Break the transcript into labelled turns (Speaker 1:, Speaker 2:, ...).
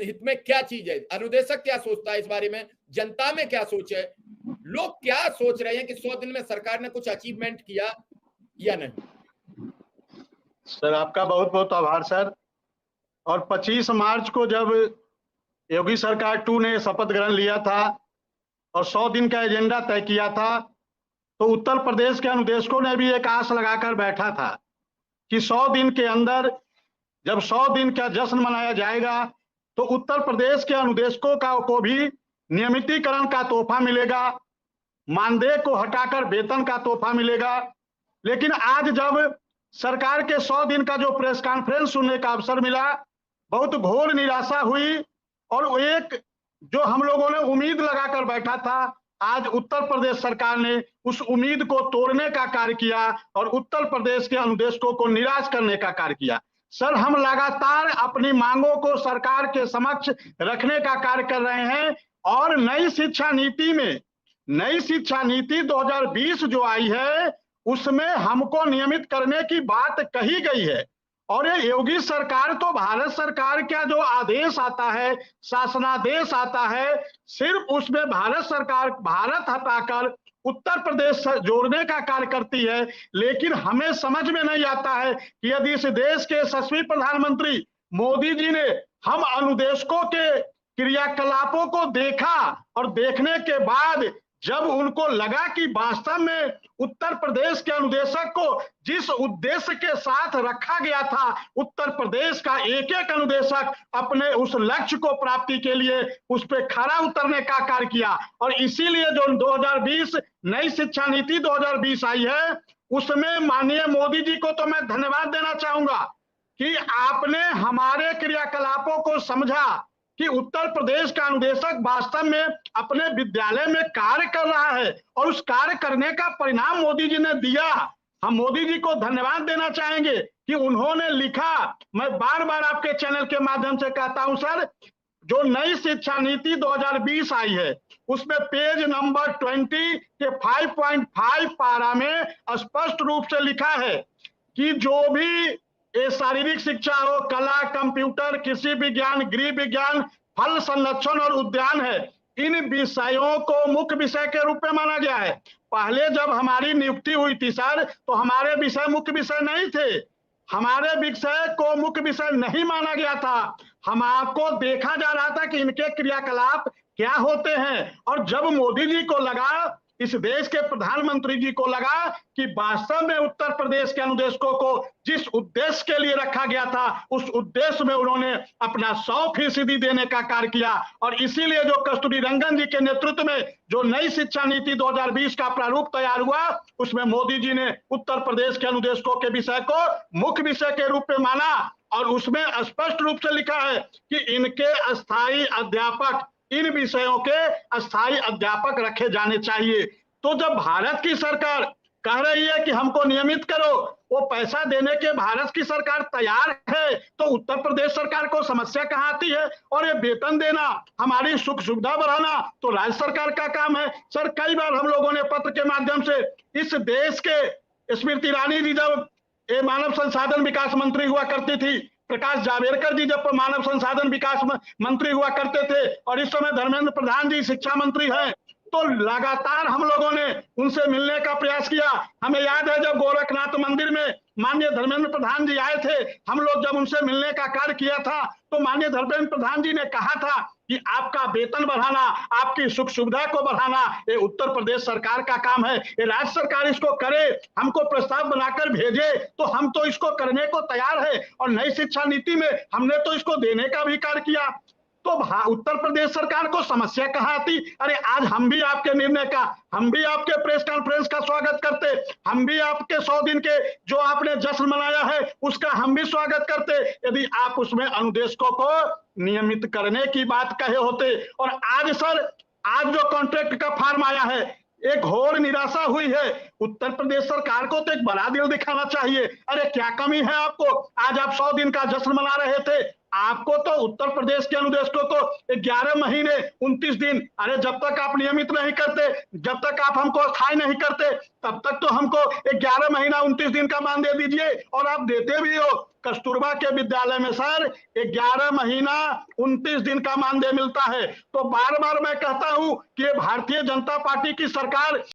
Speaker 1: हित में क्या चीज है, अनुदेशक क्या सोचता है इस बारे में, जनता में क्या सोच है, लोग क्या सोच रहे हैं कि 100 दिन में सरकार ने कुछ अचीवमेंट किया या नहीं।
Speaker 2: सर आपका बहुत बहुत आभार सर। और 25 मार्च को जब योगी सरकार 2 ने शपथ ग्रहण लिया था और 100 दिन का एजेंडा तय किया था, तो उत्तर प्रदेश के अनुदेशकों ने भी एक आस लगाकर बैठा था कि 100 दिन के अंदर जब 100 दिन का जश्न मनाया जाएगा तो उत्तर प्रदेश के अनुदेशकों को भी नियमितीकरण का तोहफा मिलेगा, मानदेय को हटाकर वेतन का तोहफा मिलेगा। लेकिन आज जब सरकार के 100 दिन का जो प्रेस कॉन्फ्रेंस सुनने का अवसर मिला, बहुत घोर निराशा हुई। और एक जो हम लोगों ने उम्मीद लगाकर बैठा था, आज उत्तर प्रदेश सरकार ने उस उम्मीद को तोड़ने का कार्य किया और उत्तर प्रदेश के अनुदेशकों को निराश करने का कार्य किया। सर हम लगातार अपनी मांगों को सरकार के समक्ष रखने का कार्य कर रहे हैं और नई शिक्षा नीति 2020 जो आई है उसमें हमको नियमित करने की बात कही गई है। और ये योगी सरकार तो भारत सरकार का जो आदेश आता है, शासनादेश आता है, सिर्फ उसमें भारत सरकार भारत हटाकर उत्तर प्रदेश जोड़ने का कार्य करती है। लेकिन हमें समझ में नहीं आता है कि यदि इस देश के यशस्वी प्रधानमंत्री मोदी जी ने हम अनुदेशकों के क्रियाकलापों को देखा और देखने के बाद जब उनको लगा कि वास्तव में उत्तर प्रदेश के अनुदेशक को जिस उद्देश्य के साथ रखा गया था, उत्तर प्रदेश का एक एक अनुदेशक अपने उस लक्ष्य को प्राप्ति के लिए उस पे खरा उतरने का कार्य किया। और इसीलिए जो 2020 नई शिक्षा नीति 2020 आई है उसमें माननीय मोदी जी को तो मैं धन्यवाद देना चाहूंगा कि आपने हमारे क्रियाकलापों को समझा कि उत्तर प्रदेश का अनुदेशक वास्तव में अपने विद्यालय में कार्य कर रहा है और उस कार्य करने का परिणाम मोदी जी ने दिया। हम मोदी जी को धन्यवाद देना चाहेंगे कि उन्होंने लिखा, मैं बार बार आपके चैनल के माध्यम से कहता हूं सर, जो नई शिक्षा नीति 2020 आई है उसमें पेज नंबर 20 के 5.5 पारा में स्पष्ट रूप से लिखा है कि जो भी ये शारीरिक शिक्षा हो, कला, कंप्यूटर, कृषि विज्ञान, गृह विज्ञान, फल संरक्षण और उद्यान है, इन विषयों को मुख्य विषय के रूप में माना गया है। पहले जब हमारी नियुक्ति हुई थी सर तो हमारे विषय मुख्य विषय नहीं थे, हमारे विषय को मुख्य विषय नहीं माना गया था। हम आपको देखा जा रहा था कि इनके क्रियाकलाप क्या होते हैं। और जब मोदी जी को लगा, इस देश के प्रधानमंत्री जी को लगा कि वास्तव में उत्तर प्रदेश के अनुदेशकों को जिस उद्देश्य के लिए रखा गया था उस उद्देश्य में उन्होंने अपना 100% देने का कार्य किया। और इसीलिए जो कस्तूरी रंगन जी के नेतृत्व में जो नई शिक्षा नीति 2020 का प्रारूप तैयार हुआ उसमें मोदी जी ने उत्तर प्रदेश के अनुदेशकों के विषय को मुख्य विषय के रूप में माना और उसमें स्पष्ट रूप से लिखा है कि इनके अस्थायी अध्यापक, इन विषयों के अस्थायी अध्यापक रखे जाने चाहिए। तो जब भारत की सरकार कह रही है कि हमको नियमित करो, वो पैसा देने के भारत की सरकार तैयार है, तो उत्तर प्रदेश सरकार को समस्या कहाँ आती है? और ये वेतन देना, हमारी सुख सुविधा बढ़ाना तो राज्य सरकार का काम है। सर कई बार हम लोगों ने पत्र के माध्यम से इस देश के स्मृति ईरानी जी जब ये मानव संसाधन विकास मंत्री हुआ करती थी, प्रकाश जावड़ेकर जी जब मानव संसाधन विकास मंत्री हुआ करते थे और इस समय धर्मेंद्र प्रधान जी शिक्षा मंत्री हैं, तो लगातार हम लोगों ने उनसे मिलने का प्रयास किया। हमें याद है जब गोरखनाथ मंदिर में माननीय धर्मेंद्र प्रधान जी आए थे, हम लोग जब उनसे मिलने का कार्य किया था तो माननीय धर्मेंद्र प्रधान जी ने कहा था कि आपका वेतन बढ़ाना, आपकी सुख सुविधा को बढ़ाना ये उत्तर प्रदेश सरकार का काम है, ये राज्य सरकार इसको करे, हमको प्रस्ताव बनाकर भेजे तो हम तो इसको करने को तैयार है। और नई शिक्षा नीति में हमने तो इसको देने का भी कार्य किया। तो उत्तर प्रदेश सरकार को समस्या कहाँ आती? अरे आज हम भी आपके निर्णय का, हम भी आपके प्रेस कॉन्फ्रेंस का स्वागत करते, हम भी आपके 100 दिन के जो आपने जश्न मनाया है उसका हम भी स्वागत करते यदि आप उसमें अनुदेशकों को नियमित करने की बात कहे होते। और आज सर, आज जो कॉन्ट्रैक्ट का फॉर्म आया है, एक घोर निराशा हुई है। उत्तर प्रदेश सरकार को तो एक बड़ा दिल दिखाना चाहिए। अरे क्या कमी है आपको? आज आप 100 दिन का जश्न मना रहे थे, आपको तो उत्तर प्रदेश के अनुदेश को तो 11 महीने 29 दिन, अरे जब तक आप नियमित नहीं करते, जब तक आप हमको स्थायी नहीं करते, तब तक तो हमको 11 महीना 29 दिन का मानदेय दीजिए, और आप देते भी हो। कस्तूरबा के विद्यालय में सर 11 महीना 29 दिन का मानदेय मिलता है। तो बार बार मैं कहता हूं कि ये भारतीय जनता पार्टी की सरकार